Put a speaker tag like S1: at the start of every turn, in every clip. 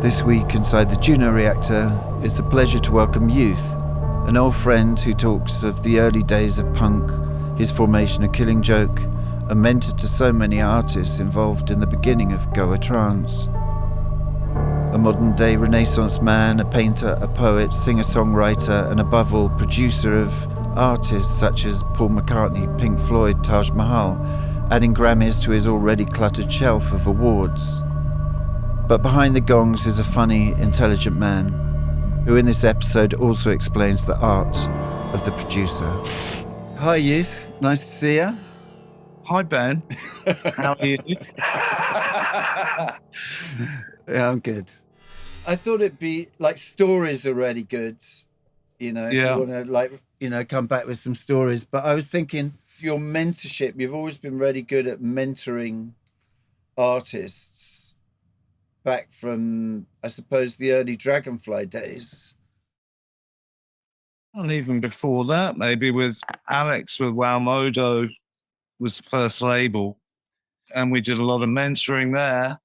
S1: This week inside the Juno Reactor, it's a pleasure to welcome Youth, an old friend who talks of the early days of punk, his formation of Killing Joke, a mentor to so many artists involved in the beginning of Goa Trance. A modern-day Renaissance man, a painter, a poet, singer-songwriter, and above all, producer of artists such as Paul McCartney, Pink Floyd, Taj Mahal, adding Grammys to his already cluttered shelf of awards. But behind the gongs is a funny, intelligent man, who in this episode also explains the art of the producer. Hi, Youth. Nice to see you.
S2: Hi, Ben. How are you?
S1: Yeah, I'm good. I thought it'd be like stories are really good, you know, if you want to come back with some stories. But I was thinking your mentorship, you've always been really good at mentoring artists back from, I suppose, the early Dragonfly days.
S2: And even before that, maybe with Alex with Wow Modo was the first label. And we did a lot of mentoring there.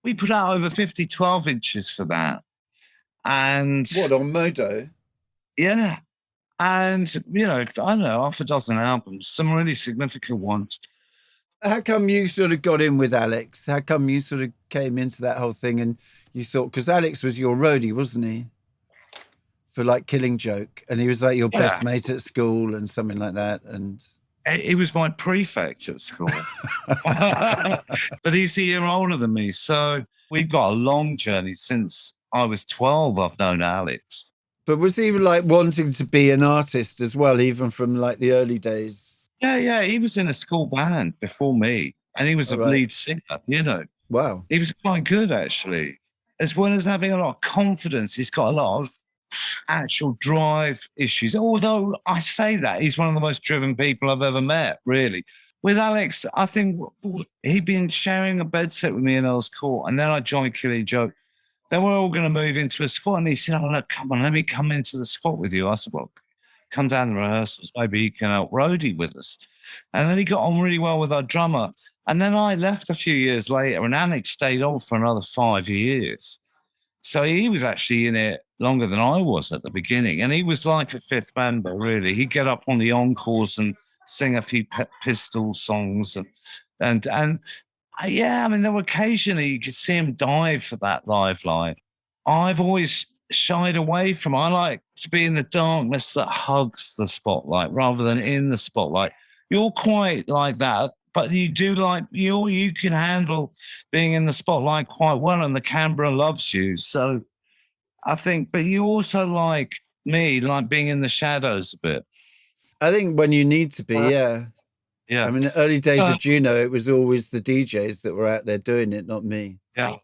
S2: We put out over 50 12-inches for that. And
S1: what, on Modo?
S2: Yeah. And, you know, I don't know, half a dozen albums, some really significant ones.
S1: How come you sort of got in with Alex? How come you sort of came into that whole thing and you thought, because Alex was your roadie, wasn't he? For like Killing Joke. And he was like your best mate at school and something like that. And
S2: he was my prefect at school. But he's a year older than me. So we've got a long journey. Since I was 12, I've known Alex.
S1: But was he like wanting to be an artist as well, even from like the early days?
S2: Yeah. He was in a school band before me. And he was a lead singer, you know.
S1: Wow.
S2: He was quite good, actually. As well as having a lot of confidence, he's got a lot of actual drive issues. Although I say that, he's one of the most driven people I've ever met, really. With Alex, I think he'd been sharing a bed set with me in Earl's Court, and then I joined Killing Joke. Then we're all going to move into a squad, and he said, "Oh, no, come on, let me come into the squad with you." I said, "Well, come down to rehearsals, maybe you can help roadie with us." And then he got on really well with our drummer. And then I left a few years later, and Alex stayed on for another 5 years. So he was actually in it longer than I was at the beginning. And he was like a fifth member, really. He'd get up on the encores and sing a few Pistol songs. And I mean, there were occasionally you could see him dive for that live line. I've always shied away from it. I like to be in the darkness that hugs the spotlight rather than in the spotlight. You're quite like that. But you do like, you can handle being in the spotlight quite well, and the camera loves you. So I think, but you also like me, like being in the shadows a bit.
S1: I think when you need to be, yeah.
S2: Yeah.
S1: I mean, the early days of Juno, it was always the DJs that were out there doing it, not me.
S2: Yeah.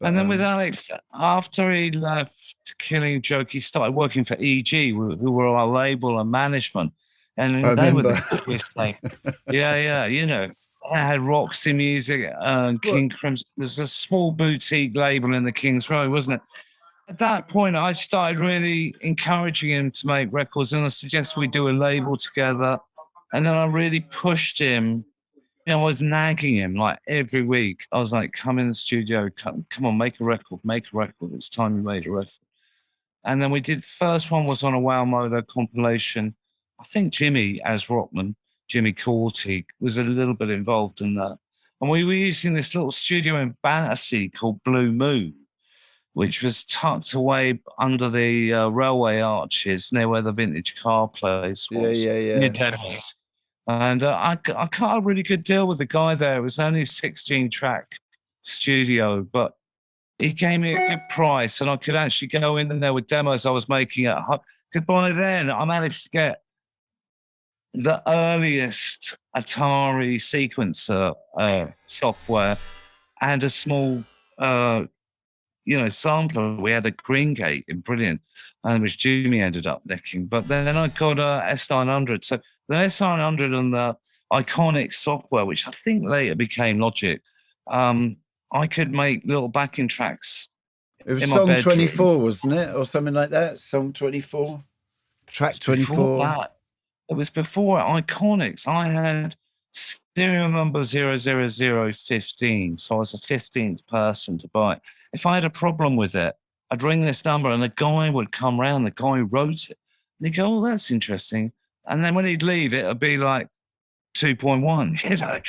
S2: But, and then with Alex, after he left Killing Joke, he started working for EG, who were our label and management. And they were the coolest thing. Yeah, you know. I had Roxy Music and King Crimson. There's a small boutique label in the King's Road, wasn't it? At that point, I started really encouraging him to make records, and I suggested we do a label together. And then I really pushed him. You know, I was nagging him like every week. I was like, come in the studio, come on, make a record. It's time you made a record. And then we did, first one was on a Wow Modo compilation. I think Jimmy, as Rockman, Jimmy Corti, was a little bit involved in that. And we were using this little studio in Battersea called Blue Moon, which was tucked away under the railway arches near where the vintage car place was.
S1: Yeah.
S2: And I got a really good deal with the guy there. It was only a 16-track studio, but he gave me a good price, and I could actually go in there with demos I was making at home. Because by then, I managed to get the earliest Atari sequencer software and a small, sampler. We had a Green Gate in Brilliant, which Jimmy ended up nicking. But then I got a S900. So the S900 and the Iconic software, which I think later became Logic, I could make little backing tracks.
S1: It was Song 24, wasn't it? Or something like that? Song 24? Track 24?
S2: It was before Iconics. I had serial number 00015. So I was the 15th person to buy it. If I had a problem with it, I'd ring this number and the guy would come round, the guy who wrote it. And he'd go, oh, that's interesting. And then when he'd leave, it'd be like 2.1, you know.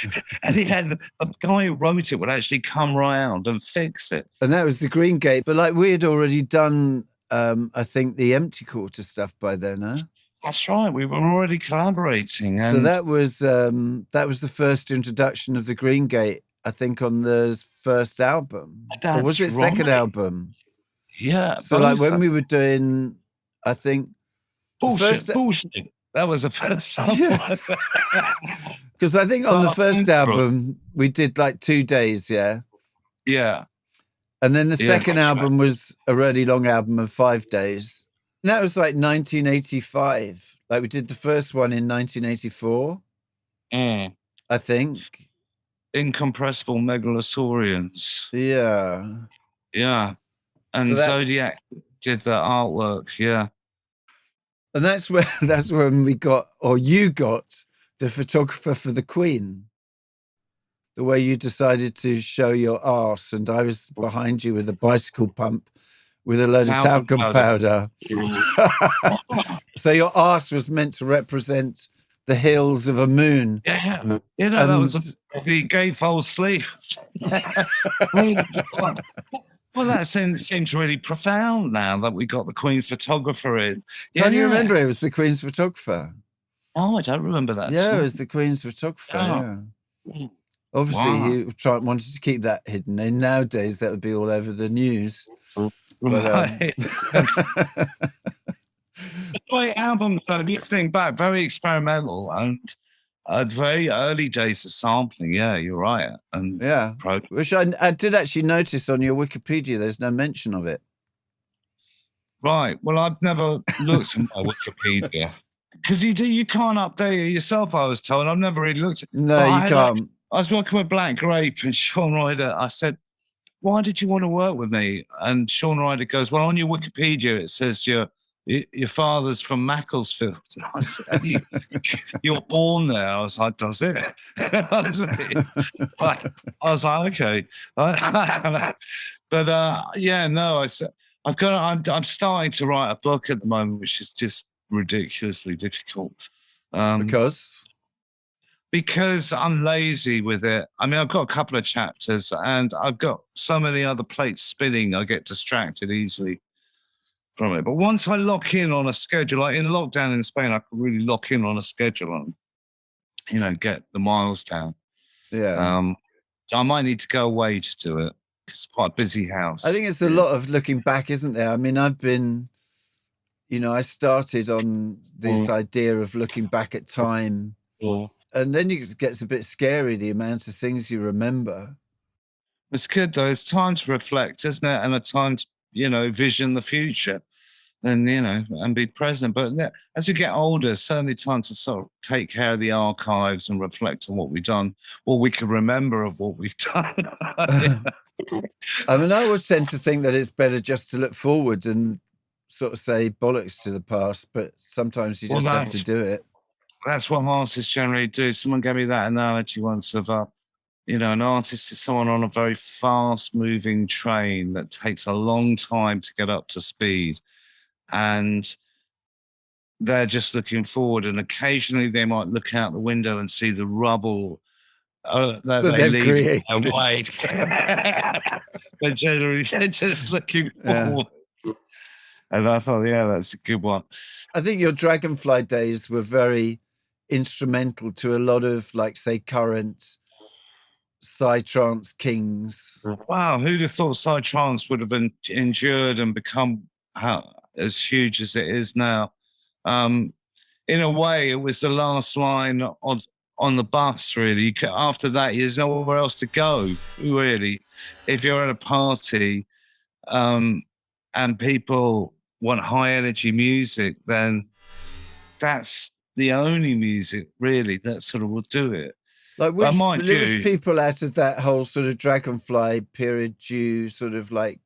S2: And he had a guy who wrote it would actually come round and fix it.
S1: And that was the Green Gate. But like we had already done, I think, the Empty Quarter stuff by then, huh?
S2: That's right. We were already collaborating.
S1: So that was the first introduction of the Green Gate, I think, on the first album.
S2: That's
S1: or was it
S2: right.
S1: second album?
S2: Yeah.
S1: So like when we were doing, I think...
S2: Bullshit. That was the first album.
S1: Because I think on the first album, we did like 2 days, yeah?
S2: Yeah.
S1: And then the second album was a really long album of 5 days. And that was like 1985. Like we did the first one in 1984, I think.
S2: Incompressible Megalosaurians.
S1: Yeah.
S2: Yeah. And so Zodiac did the artwork, yeah.
S1: And that's when we got, or you got, the photographer for the Queen. The way you decided to show your arse, and I was behind you with a bicycle pump with a load of talcum powder. So your arse was meant to represent the hills of a moon.
S2: Yeah. You know, that was the gatefold sleeve. Well, that seems really profound now that we got the Queen's photographer in.
S1: Can you remember it was the Queen's photographer?
S2: Oh, I don't remember that.
S1: Yeah, it was the Queen's photographer, yeah. Obviously, he wanted to keep that hidden. And nowadays, that would be all over the news.
S2: Right. Great album, though, listening back, very experimental and very early days of sampling. Yeah, you're right. And
S1: yeah, which I did actually notice on your Wikipedia. There's no mention of it.
S2: Right. Well, I've never looked at my Wikipedia because you can't update it yourself. I was told. I've never really looked at it.
S1: No, you can't.
S2: I was working with Black Grape and Sean Ryder. I said, "Why did you want to work with me?" And Sean Ryder goes, "Well, on your Wikipedia it says your father's from Macclesfield." I said, "You're born there." I was like, "Does it?" I was like, "Okay," but yeah, no. I said, I'm starting to write a book at the moment, which is just ridiculously difficult. Because I'm lazy with it. I mean, I've got a couple of chapters and I've got so many other plates spinning, I get distracted easily from it. But once I lock in on a schedule, like in lockdown in Spain, I could really lock in on a schedule and, you know, get the miles down.
S1: Yeah.
S2: I might need to go away to do it. It's quite a busy house.
S1: I think it's a lot of looking back, isn't there? I mean, I've been, you know, I started on this idea of looking back at time. And then it gets a bit scary, the amount of things you remember.
S2: It's good, though. It's time to reflect, isn't it? And a time to, you know, vision the future and, you know, and be present. But as you get older, it's certainly time to sort of take care of the archives and reflect on what we've done, what we can remember of what we've done.
S1: I mean, I always tend to think that it's better just to look forward and sort of say bollocks to the past, but sometimes you just have to do it.
S2: That's what artists generally do. Someone gave me that analogy once of, you know, an artist is someone on a very fast-moving train that takes a long time to get up to speed. And they're just looking forward. And occasionally they might look out the window and see the rubble that they've created. They're just looking forward. And I thought, yeah, that's a good one.
S1: I think your Dragonfly days were very instrumental to a lot of, like, say, current psytrance kings.
S2: Wow, who'd have thought psytrance would have been endured and become as huge as it is now? In a way, it was the last line on the bus, really. After that, there's nowhere else to go, really. If you're at a party and people want high energy music, then that's the only music really that sort of will do it.
S1: Like which people out of that whole sort of Dragonfly period do you sort of like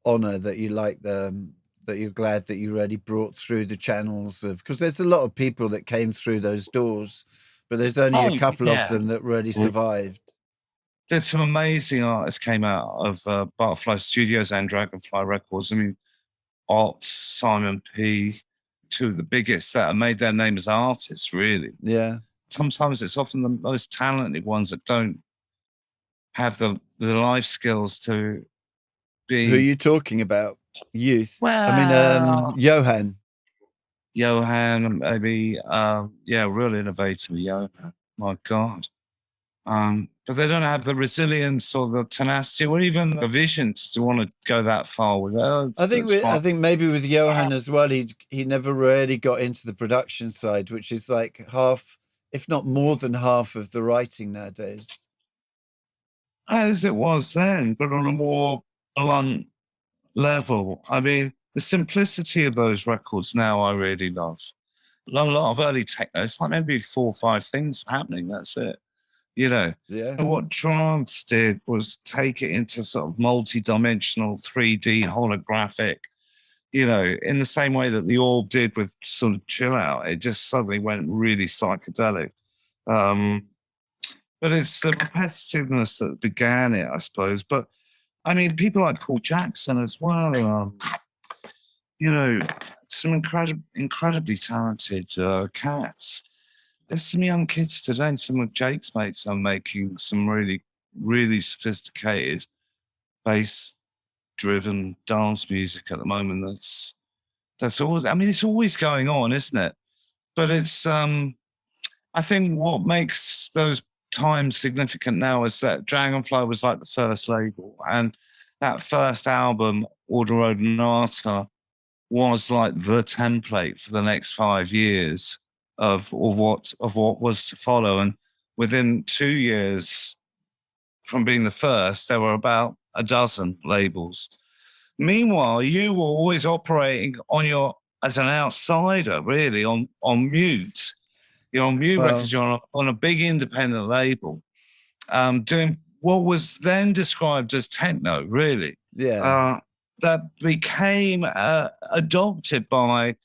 S1: honor, that you like them, that you're glad that you really brought through the channels of, because there's a lot of people that came through those doors but there's only a couple of them that really survived.
S2: There's some amazing artists came out of Butterfly Studios and Dragonfly Records. I mean, Ots, Simon P, two of the biggest that have made their name as artists, really.
S1: Yeah.
S2: Sometimes it's often the most talented ones that don't have the life skills to be.
S1: Who are you talking about? Youth?
S2: Well,
S1: I mean,
S2: Johan, maybe, real innovative, Johan. My God. But they don't have the resilience or the tenacity or even the vision to want to go that far with it.
S1: I think maybe with Johan as well, he never really got into the production side, which is like half, if not more than half of the writing nowadays.
S2: As it was then, but on a more blunt level. I mean, the simplicity of those records now I really love. A lot of early techno, it's like maybe 4 or 5 things happening, that's it. You know,
S1: yeah.
S2: And what trance did was take it into sort of multi-dimensional 3D holographic, in the same way that the Orb did with sort of chill out. It just suddenly went really psychedelic. But it's the repetitiveness that began it, I suppose. But I mean, people like Paul Jackson as well, some incredibly talented cats. There's some young kids today, and some of Jake's mates are making some really, really sophisticated bass-driven dance music at the moment. That's always, I mean, it's always going on, isn't it? But it's, I think what makes those times significant now is that Dragonfly was like the first label, and that first album, Order Ordinata, was like the template for the next 5 years of what was to follow. And within 2 years from being the first, there were about a dozen labels. Meanwhile, you were always operating as an outsider, really, on mute. You're on mute records, you're on a big independent label, doing what was then described as techno, really.
S1: Yeah.
S2: That became adopted by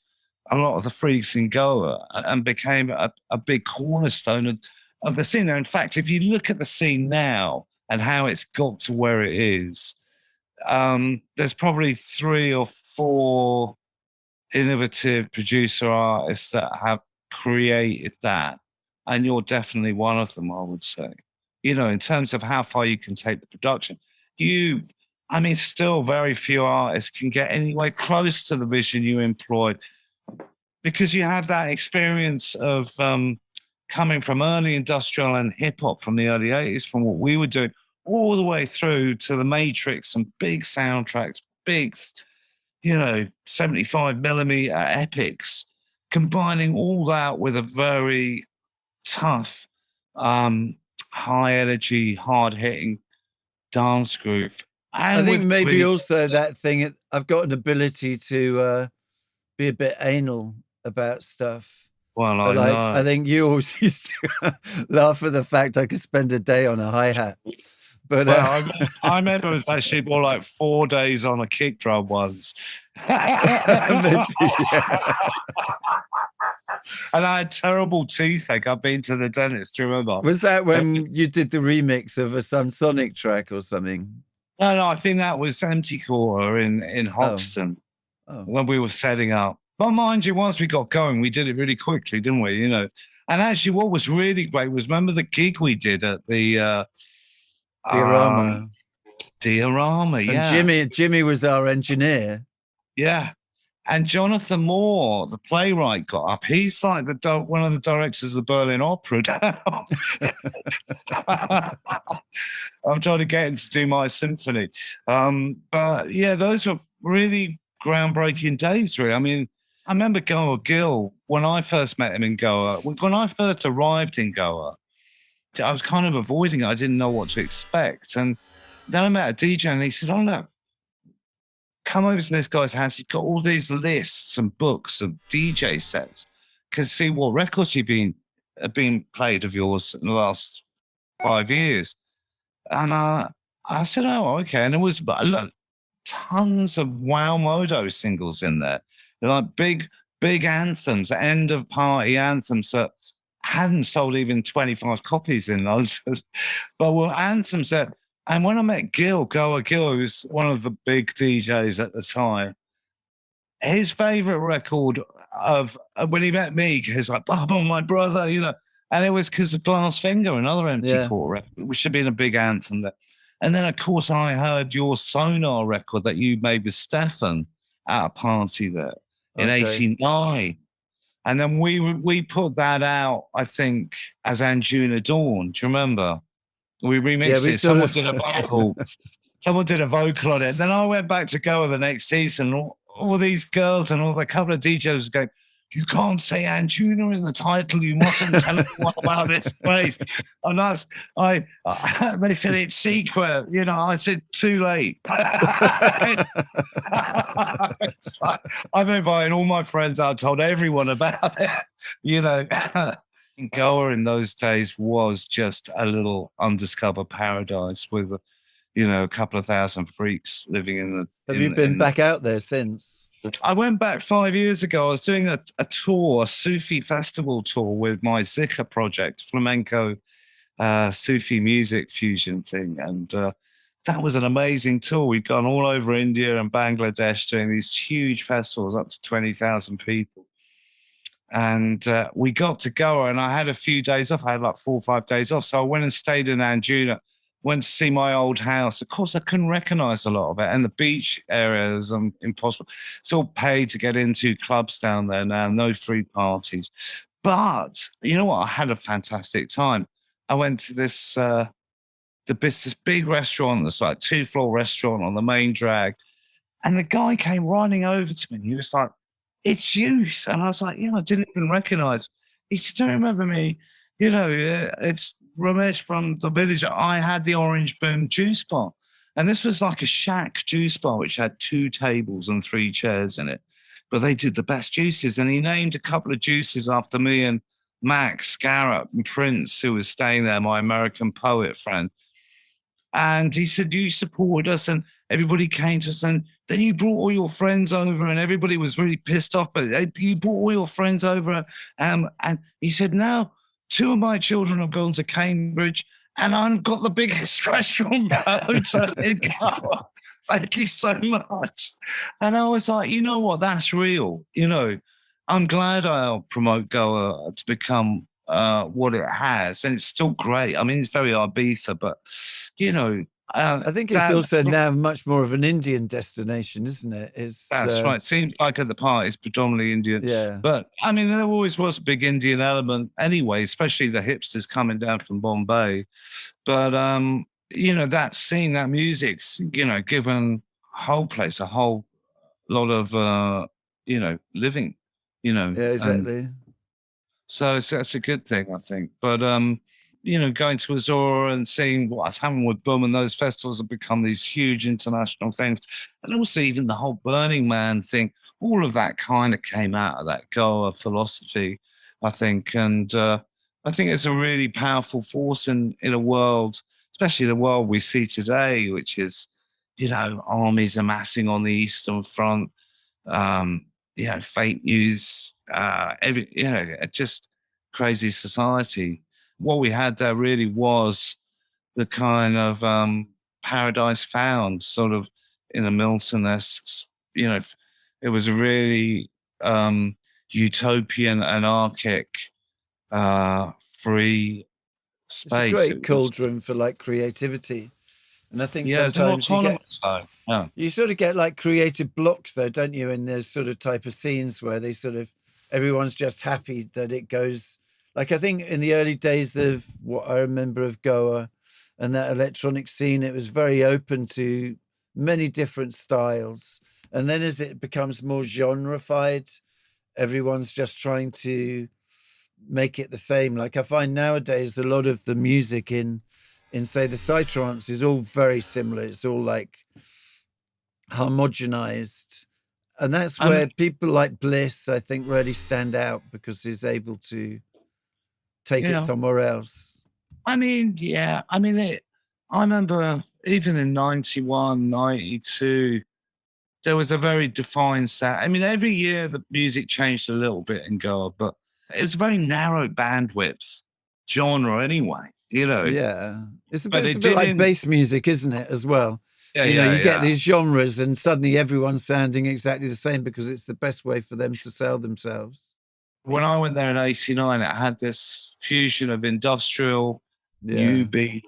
S2: a lot of the freaks in Goa and became a big cornerstone of the scene. In fact, if you look at the scene now and how it's got to where it is, there's probably 3 or 4 innovative producer artists that have created that. And you're definitely one of them, I would say. In terms of how far you can take the production, still very few artists can get anywhere close to the vision you employed, because you have that experience of coming from early industrial and hip hop from the early 80s, from what we were doing, all the way through to the Matrix and big soundtracks, big, 75 millimeter epics, combining all that with a very tough, high energy, hard hitting dance groove. And
S1: I think maybe also that thing, I've got an ability to be a bit anal about stuff.
S2: Well,
S1: I think you always used to laugh at the fact I could spend a day on a hi-hat. But
S2: I remember it was actually more like 4 days on a kick drum once.
S1: maybe,
S2: And I had terrible toothache. I've been to the dentist, do you remember?
S1: Was that when you did the remix of a Sunsonic track or something?
S2: No, I think that was Empty Core in Hoxton when we were setting up. But mind you, once we got going, we did it really quickly, didn't we? And actually what was really great was, remember the gig we did at the
S1: Diorama.
S2: Yeah.
S1: And Jimmy was our engineer.
S2: Yeah. And Jonathan Moore, the playwright, got up. He's like one of the directors of the Berlin Opera now. I'm trying to get him to do my symphony. But yeah, those were really groundbreaking days, really. I mean, I remember Goa Gill, when I first met him in Goa. When I first arrived in Goa, I was kind of avoiding it. I didn't know what to expect. And then I met a DJ and he said, "Oh, look, come over to this guy's house. He's got all these lists and books of DJ sets. Can see what records have been played of yours in the last 5 years." And I said, "Oh, okay." And it was tons of Wow Modo singles in there. They're like big anthems, end of party anthems that hadn't sold even 25 copies in London. But well, anthems there. And when I met Goa Gil, who was one of the big DJs at the time, his favorite record of when he met me, he was like, "Oh, my brother," you know, and it was because of Glass Finger, another Empty Court record, which had been a big anthem there. And then, of course, I heard your Sonar record that you made with Stefan at a party there in '89. And then we put that out, I think, as Anjuna Dawn. Do you remember? We remixed it. Someone did a vocal. Someone did a vocal on it. Then I went back to Goa the next season. All these girls and all the couple of DJs going, "You can't say Anjuna in the title. You mustn't tell anyone about this place." And they said it's secret. You know, I said too late. I've been inviting all my friends. I told everyone about it. You know, Goa in those days was just a little undiscovered paradise with, you know, a couple of thousand freaks living in the.
S1: Have you been back out there since?
S2: I went back 5 years ago. I was doing a tour, a Sufi festival tour with my Zikr project, flamenco, Sufi music fusion thing. And that was an amazing tour. We'd gone all over India and Bangladesh doing these huge festivals, up to 20,000 people. And we got to Goa and I had a few days off. I had like 4 or 5 days off. So I went and stayed in Anjuna. Went to see my old house. Of course, I couldn't recognize a lot of it. And the beach area is impossible. It's all paid to get into clubs down there now, no free parties. But you know what? I had a fantastic time. I went to this big restaurant, this like 2-floor restaurant on the main drag. And the guy came running over to me. And he was like, "It's you." And I was like, "Yeah, I didn't even recognize." He said, "Don't you remember me? You know, it's Ramesh from the village." I had the Orange Boom juice bar. And this was like a shack juice bar, which had 2 tables and 3 chairs in it. But they did the best juices. And he named a couple of juices after me and Max, Garrett, and Prince, who was staying there, my American poet friend. And he said, "You supported us," and everybody came to us. And then you brought all your friends over, and everybody was really pissed off. But you brought all your friends over. And he said, "Now 2 of my children have gone to Cambridge, and I've got the biggest restaurant hotel in Goa. Thank you so much." And I was like, you know what? That's real. You know, I'm glad I'll promote Goa to become what it has. And it's still great. I mean, it's very Ibiza, but, you know.
S1: I think it's also now much more of an Indian destination, isn't it?
S2: That's right. Seems like at the party it's predominantly Indian.
S1: Yeah.
S2: But I mean, there always was a big Indian element anyway, especially the hipsters coming down from Bombay. But you know, that scene, that music's, you know, given whole place a whole lot of you know, living, you know.
S1: Yeah, exactly.
S2: And so that's a good thing, I think. But you know, going to Azora and seeing what's happening with Boom and those festivals have become these huge international things. And also even the whole Burning Man thing, all of that kind of came out of that Goa philosophy, I think. And I think it's a really powerful force in a world, especially the world we see today, which is, you know, armies amassing on the Eastern Front, you know, fake news, you know, just crazy society. What we had there really was the kind of paradise found, sort of in a Milton-esque, you know, it was a really utopian, anarchic, free space.
S1: It's a great cauldron for like creativity. And I think sometimes you sort of get like creative blocks though, don't you? In those sort of type of scenes where they sort of, everyone's just happy that it goes. Like I think in the early days of what I remember of Goa and that electronic scene, it was very open to many different styles. And then as it becomes more genreified, everyone's just trying to make it the same. Like I find nowadays a lot of the music in say the psytrance is all very similar. It's all like homogenized. And that's where people like Bliss, I think, really stand out because he's able to take it somewhere else.
S2: I mean, yeah. I mean, I remember even in 91, 92, there was a very defined sound. I mean, every year the music changed a little bit in Goa, but it was a very narrow bandwidth genre anyway, you know.
S1: Yeah. It's a
S2: But
S1: bit, it's
S2: it
S1: a bit like
S2: didn't.
S1: bass music, isn't it, as well?
S2: Yeah,
S1: You know,
S2: yeah,
S1: you get
S2: yeah.
S1: these genres and suddenly everyone's sounding exactly the same because it's the best way for them to sell themselves.
S2: When I went there in '89, it had this fusion of industrial,
S1: Yeah.
S2: UB,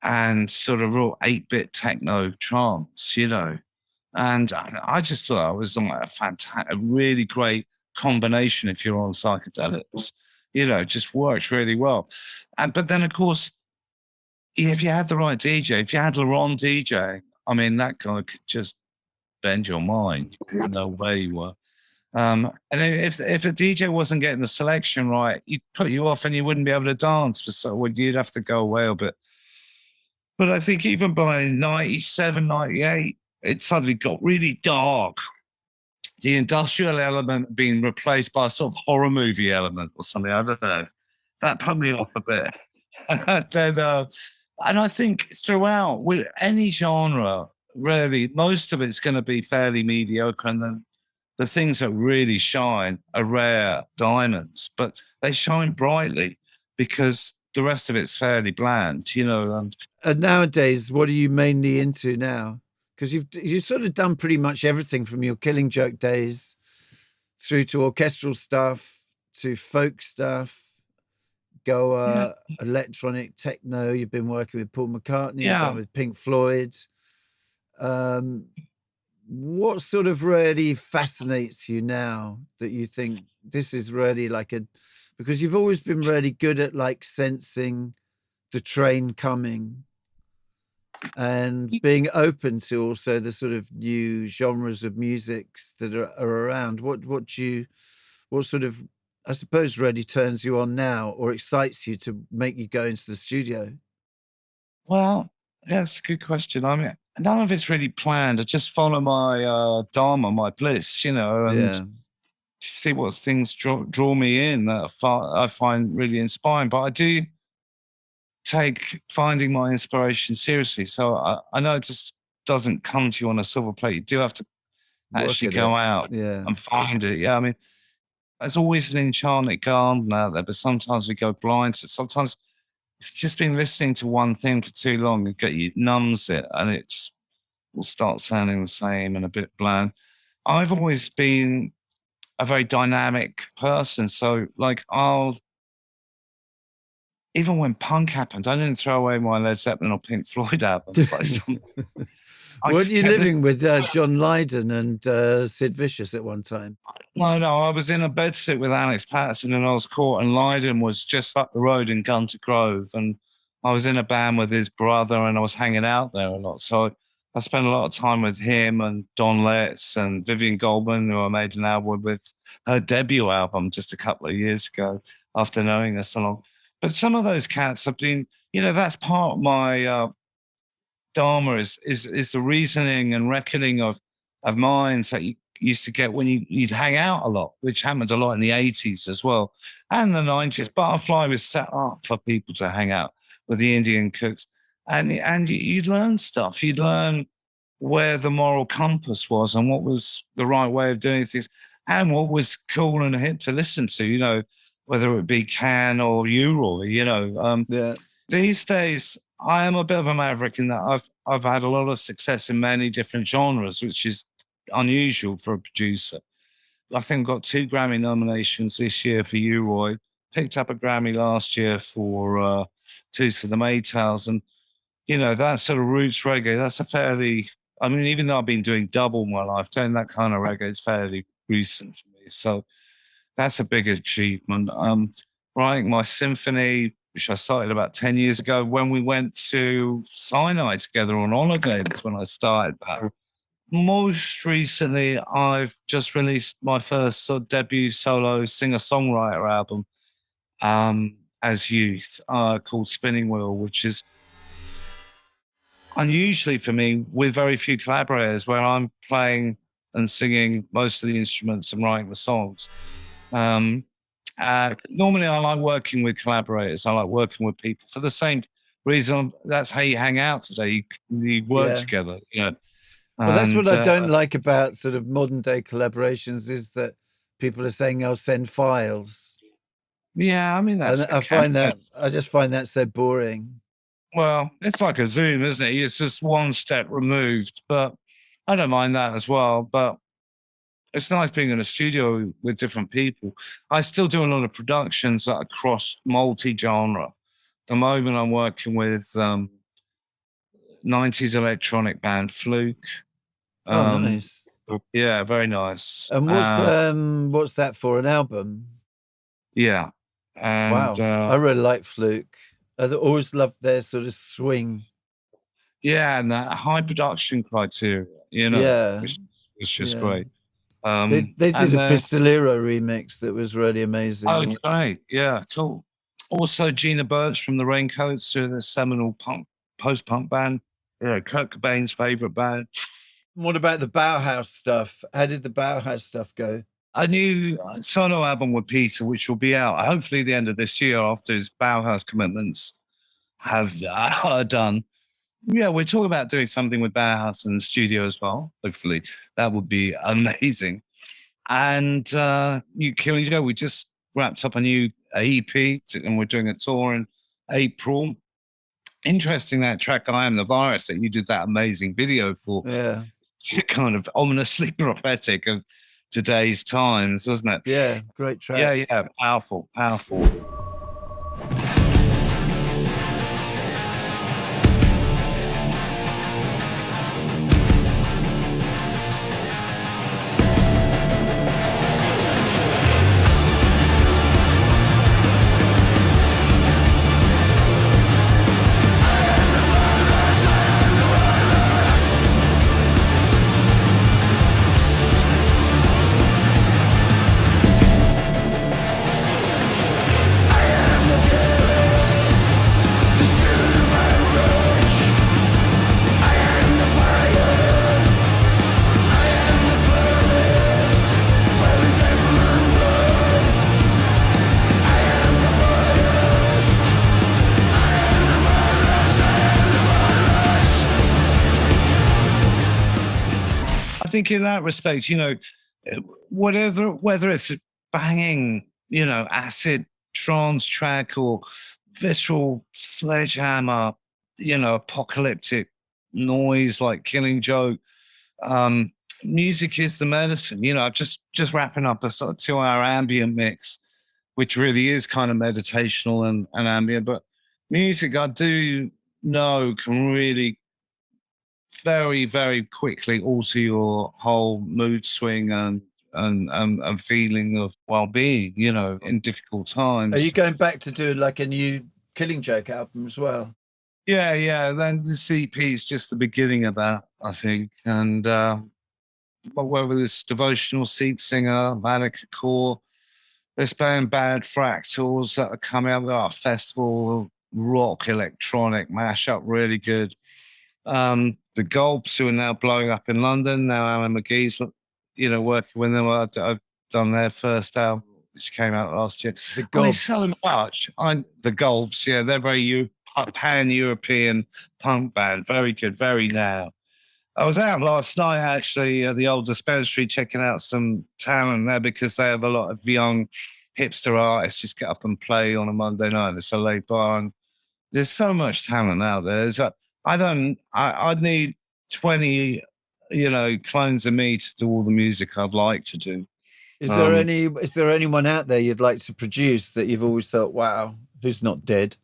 S2: and sort of real 8-bit techno trance, you know. And I just thought it was like a really great combination if you're on psychedelics, you know, just works really well. But then, of course, if you had the right DJ, if you had Laurent DJ, I mean, that guy could just bend your mind. You wouldn't know where you were. And if a DJ wasn't getting the selection right, he'd put you off and you wouldn't be able to dance for so you'd have to go away a bit. But I think even by 97, 98, it suddenly got really dark. The industrial element being replaced by a sort of horror movie element or something. I don't know. That put me off a bit. And then, and I think throughout with any genre, really, most of it's going to be fairly mediocre. And then the things that really shine are rare diamonds, but they shine brightly because the rest of it's fairly bland, you know.
S1: And nowadays, what are you mainly into now? Because you've sort of done pretty much everything from your Killing Joke days through to orchestral stuff, to folk stuff, Goa, electronic techno. You've been working with Paul McCartney, you've done with Pink Floyd. What sort of really fascinates you now that you think this is really like because you've always been really good at like sensing the train coming and being open to also the sort of new genres of musics that are around. What sort of, I suppose, really turns you on now or excites you to make you go into the studio?
S2: Well, yeah, that's a good question. I mean, none of it's really planned. I just follow my dharma, my bliss, you know, and see what things draw me in that I find really inspiring. But I do take finding my inspiration seriously. So I know it just doesn't come to you on a silver plate. You do have to actually go out and find it. Yeah, I mean, there's always an enchanted garden out there, but sometimes we go blind. So sometimes if you've just been listening to one thing for too long, it numbs it and it just will start sounding the same and a bit bland. I've always been a very dynamic person. So like even when punk happened, I didn't throw away my Led Zeppelin or Pink Floyd albums.
S1: Weren't you living with John Lydon and Sid Vicious at one time?
S2: No, I was in a bedsit with Alex Patterson in Earls Court, and Lydon was just up the road in Gunter Grove, and I was in a band with his brother, and I was hanging out there a lot. So I spent a lot of time with him and Don Letts and Vivian Goldman, who I made an album with, her debut album just a couple of years ago after knowing us so long. But some of those cats have been, you know, that's part of my dharma is the reasoning and reckoning of minds that you used to get when you'd hang out a lot, which happened a lot in the 80s as well. And the 90s. Butterfly was set up for people to hang out with the Indian cooks. And you'd learn stuff. You'd learn where the moral compass was and what was the right way of doing things and what was cool and hip to listen to, you know, whether it be Can or Uroy, you know. These days, I am a bit of a maverick in that I've had a lot of success in many different genres, which is unusual for a producer. I think I got 2 Grammy nominations this year for Uroy, picked up a Grammy last year for Toots of the Maytals. And, you know, that sort of roots reggae, that's a fairly, I mean, even though I've been doing double my life, doing that kind of reggae is fairly recent for me. So that's a big achievement. Writing my symphony, which I started about 10 years ago when we went to Sinai together on holiday. That's when I started that. Most recently, I've just released my first sort of debut solo singer-songwriter album as youth called Spinning Wheel, which is unusually for me with very few collaborators where I'm playing and singing most of the instruments and writing the songs. Normally, I like working with collaborators. I like working with people for the same reason. That's how you hang out today. You work together, you know.
S1: Well, that's what I don't like about sort of modern day collaborations is that people are saying, "I'll send files."
S2: Yeah, I mean, that's
S1: And I just find that so boring.
S2: well, it's like a Zoom, isn't it? It's just one step removed, but I don't mind that as well. But it's nice being in a studio with different people. I still do a lot of productions that are across multi-genre. At the moment, I'm working with 90s electronic band Fluke.
S1: Oh, nice.
S2: Yeah, very nice.
S1: And what's that for, an album?
S2: Yeah. And
S1: Wow. I really like Fluke. I always loved their sort of swing.
S2: yeah, and that high production criteria, you know,
S1: Yeah.
S2: which was just great.
S1: They did a Pistolero remix that was really amazing.
S2: Oh, great. Yeah, cool. Also, Gina Birch from the Raincoats, who are the seminal post-punk band. Yeah, Kurt Cobain's favorite band.
S1: What about the Bauhaus stuff? How did the Bauhaus stuff go?
S2: A new solo album with Peter, which will be out hopefully the end of this year after his Bauhaus commitments have done. Yeah, we're talking about doing something with Bauhaus in the studio as well. Hopefully, that would be amazing. And You Killing Joe, we just wrapped up a new EP and we're doing a tour in April. Interesting, that track I Am the Virus that you did that amazing video for.
S1: Yeah.
S2: Kind of ominously prophetic of today's times, wasn't it?
S1: Yeah, great track.
S2: Yeah, powerful. I think in that respect, you know, whether it's a banging, you know, acid trance track or visceral sledgehammer, you know, apocalyptic noise like Killing Joke, music is the medicine. You know, just wrapping up a sort of 2-hour ambient mix, which really is kind of meditational and ambient. But music, I do know, can really very, very quickly alter your whole mood swing and feeling of well-being, you know, in difficult times.
S1: Are you going back to do like a new Killing Joke album as well?
S2: Yeah. Then the CP is just the beginning of that, I think. And but whether it's Devotional Seat Singer, Manic Core, this band Bad Fractals that are coming out with our festival, rock, electronic mashup, really good. The Gulps, who are now blowing up in London. Now Alan McGee's, you know, working with them. I've done their first album, which came out last year.
S1: The Gulps.
S2: So much. The Gulps, yeah, they're very pan-European punk band. Very good, very now. I was out last night, actually, at the old dispensary, checking out some talent there because they have a lot of young hipster artists just get up and play on a Monday night. It's a late bar. And there's so much talent out there. I'd need 20, you know, clones of me to do all the music I'd like to do.
S1: Is there anyone out there you'd like to produce that you've always thought, wow, who's not dead?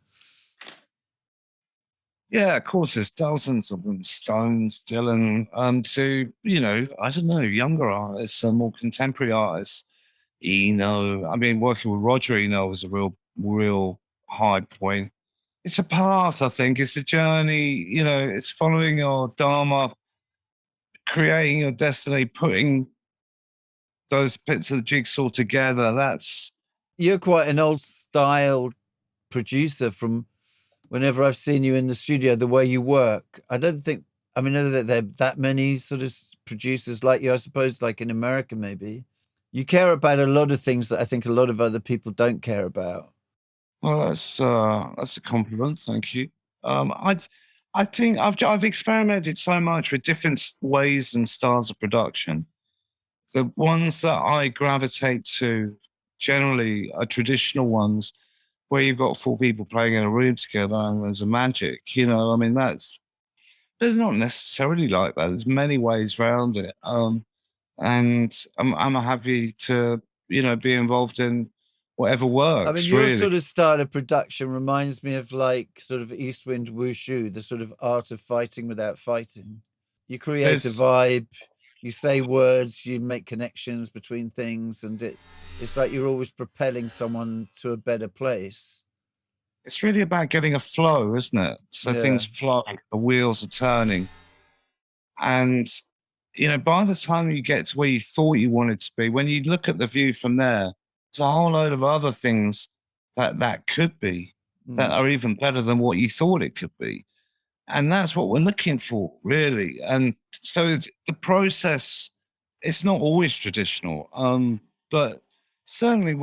S2: Yeah, of course, there's dozens of them. Stones, Dylan, to, you know, I don't know, younger artists, more contemporary artists. Eno. I mean, working with Roger Eno was a real high point. It's a path, I think. It's a journey, you know, it's following your dharma, creating your destiny, putting those bits of the jigsaw together.
S1: You're quite an old style producer from whenever I've seen you in the studio, the way you work. I know that there are that many sort of producers like you, I suppose, like in America, maybe. You care about a lot of things that I think a lot of other people don't care about.
S2: Well, that's a compliment. Thank you. I think I've experimented so much with different ways and styles of production. The ones that I gravitate to generally are traditional ones where you've got 4 people playing in a room together and there's a magic, you know, I mean, there's not necessarily like that. There's many ways around it. And I'm happy to, you know, be involved in whatever works.
S1: I mean, your
S2: really.
S1: sort of style of production reminds me of like sort of East Wind Wushu, the sort of art of fighting without fighting. You create a vibe, you say words, you make connections between things, and it's like you're always propelling someone to a better place.
S2: It's really about getting a flow, isn't it? So things flow, the wheels are turning. And, you know, by the time you get to where you thought you wanted to be, when you look at the view from there, there's a whole load of other things that could be that are even better than what you thought it could be. And that's what we're looking for, really. And so the process, it's not always traditional, but certainly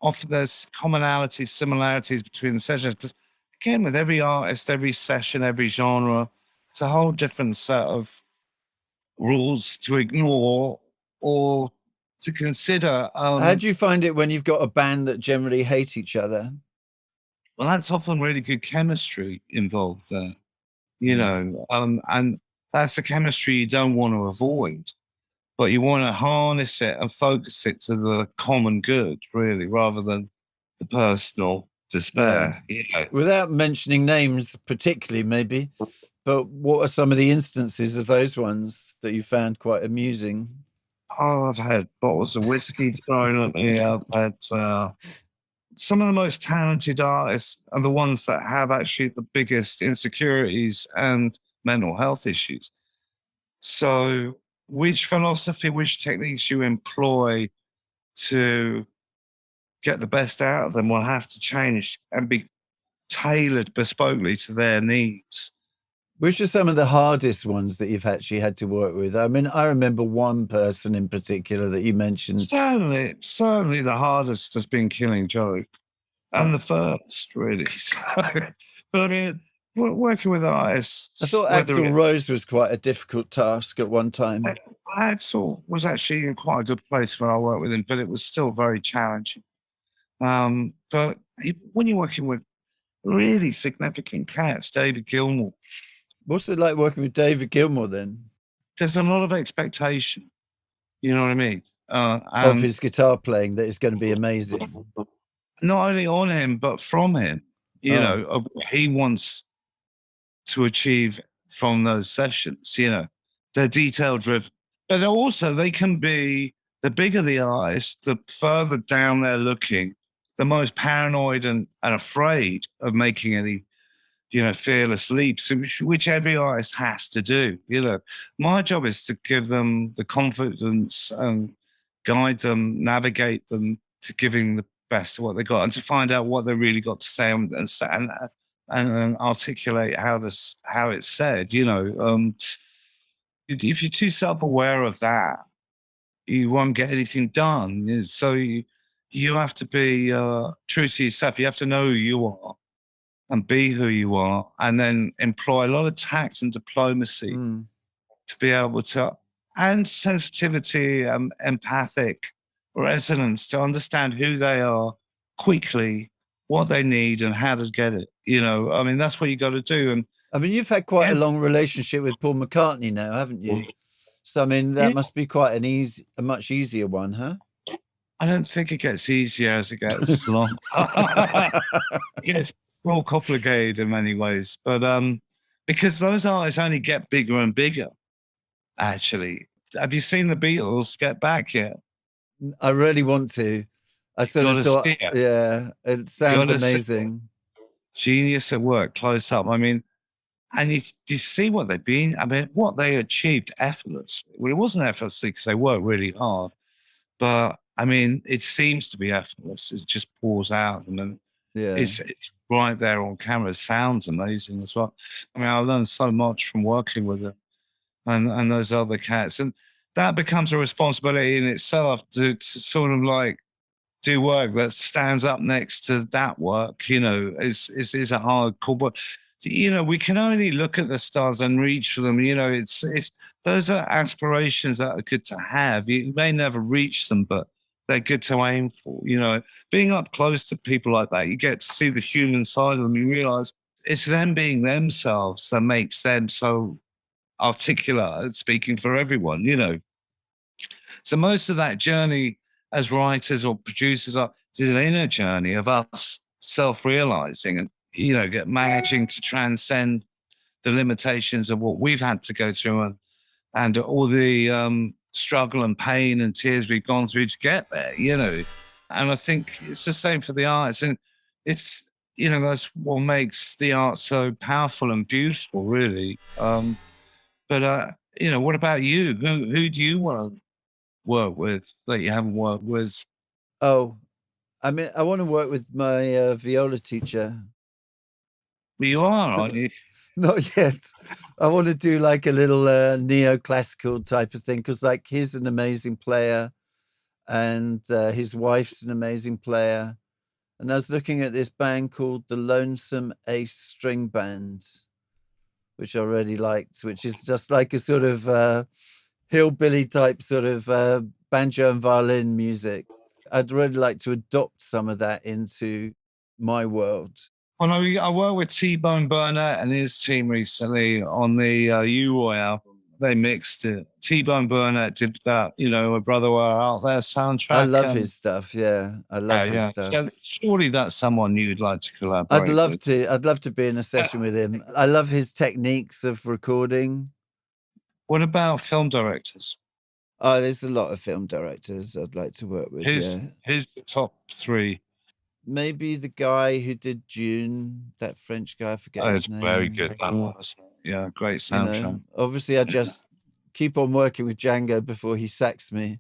S2: often there's commonalities, similarities between the sessions. Because again, with every artist, every session, every genre, it's a whole different set of rules to ignore or to consider.
S1: How do you find it when you've got a band that generally hate each other?
S2: Well, that's often really good chemistry involved there, you know, and that's the chemistry you don't want to avoid, but you want to harness it and focus it to the common good, really, rather than the personal despair.
S1: Yeah.
S2: You know?
S1: Without mentioning names particularly, maybe, but what are some of the instances of those ones that you found quite amusing?
S2: Oh, I've had bottles of whiskey thrown at me. I've had some of the most talented artists are the ones that have actually the biggest insecurities and mental health issues. So, which philosophy, which techniques you employ to get the best out of them will have to change and be tailored bespokely to their needs.
S1: Which are some of the hardest ones that you've actually had to work with? I mean, I remember one person in particular that you mentioned.
S2: Certainly the hardest has been Killing Joke, and the first, really. But I mean, working with artists.
S1: I thought Axl Rose was quite a difficult task at one time.
S2: Axl was actually in quite a good place when I worked with him, but it was still very challenging. But when you're working with really significant cats, David Gilmour.
S1: What's it like working with David Gilmour then?
S2: There's a lot of expectation. You know what I mean?
S1: Of his guitar playing that is going to be amazing.
S2: Not only on him, but from him. You know, of what he wants to achieve from those sessions. You know, they're detail driven, but also they can be, the bigger the artist, the further down they're looking, the most paranoid and afraid of making any, you know, fearless leaps, which every artist has to do. You know, my job is to give them the confidence and guide them, navigate them to giving the best of what they got and to find out what they really got to say and articulate how it's said. You know, if you're too self-aware of that, you won't get anything done. So you have to be true to yourself. You have to know who you are and be who you are, and then employ a lot of tact and diplomacy to be able to, and sensitivity, empathic resonance to understand who they are quickly, what they need, and how to get it. You know, I mean, that's what you got to do. And
S1: I mean, you've had quite a long relationship with Paul McCartney now, haven't you? So I mean, that must be quite a much easier one, huh?
S2: I don't think it gets easier as it gets long. Yes. More complicated in many ways, but because those artists only get bigger and bigger. Actually, have you seen the Beatles Get Back yet?
S1: I really want to. I sort of thought, yeah, it sounds amazing.
S2: Genius at work, close up. I mean, and you see what they've been. I mean, what they achieved effortlessly. Well, it wasn't effortlessly because they worked really hard, but I mean, it seems to be effortless. It just pours out, and then it's right there on camera. It sounds amazing as well. I mean, I learned so much from working with it and those other cats, and that becomes a responsibility in itself to sort of like do work that stands up next to that work. You know, is a hard call, but you know, we can only look at the stars and reach for them. You know, it's those are aspirations that are good to have. You may never reach them, but they're good to aim for. You know, being up close to people like that, you get to see the human side of them. You realize it's them being themselves that makes them so articulate at speaking for everyone, you know. So most of that journey as writers or producers is an inner journey of us self-realizing and, you know, managing to transcend the limitations of what we've had to go through and all the struggle and pain and tears we've gone through to get there, you know. And I think it's the same for the arts. And it's, you know, that's what makes the art so powerful and beautiful, really. But you know, what about you? Who do you want to work with that you haven't worked with?
S1: Oh, I mean, I want to work with my viola teacher.
S2: Well, you are, aren't you?
S1: Not yet. I want to do like a little neoclassical type of thing because, like, he's an amazing player, and his wife's an amazing player. And I was looking at this band called the Lonesome Ace String Band, which I really liked, which is just like a sort of hillbilly type sort of banjo and violin music. I'd really like to adopt some of that into my world.
S2: Well, I worked with T-Bone Burnett and his team recently on the U-Roy album. They mixed it. T-Bone Burnett did that, you know, My Brother Were Out There soundtrack.
S1: I love his stuff, yeah. I love his stuff.
S2: So surely that's someone you'd like to collaborate
S1: I'd love
S2: with.
S1: to. I'd love to be in a session with him. I love his techniques of recording.
S2: What about film directors?
S1: Oh, there's a lot of film directors I'd like to work with,
S2: Who's the top three?
S1: Maybe the guy who did June, that French guy, I forget his name.
S2: Very good. That was, yeah, great soundtrack.
S1: You know, obviously, I just keep on working with Django before he sacks me.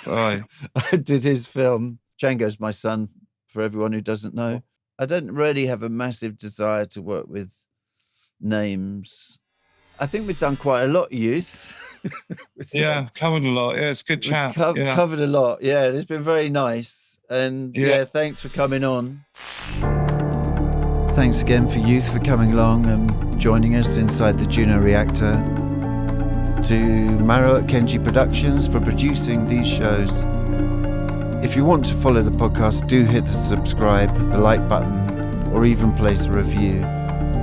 S2: Right.
S1: I did his film. Django's my son, for everyone who doesn't know. I don't really have a massive desire to work with names. I think we've done quite a lot, youth.
S2: Yeah, covered a lot. Yeah, it's good chat.
S1: Covered a lot. Yeah, it's been very nice. And yeah, thanks for coming on. Thanks again for Youth for coming along and joining us inside the Juno Reactor. To Maro at Kenji Productions for producing these shows. If you want to follow the podcast, do hit the subscribe, the like button, or even place a review.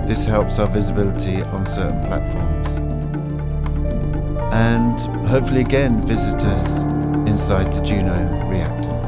S1: This helps our visibility on certain platforms. And hopefully again visit us inside the Juno Reactor.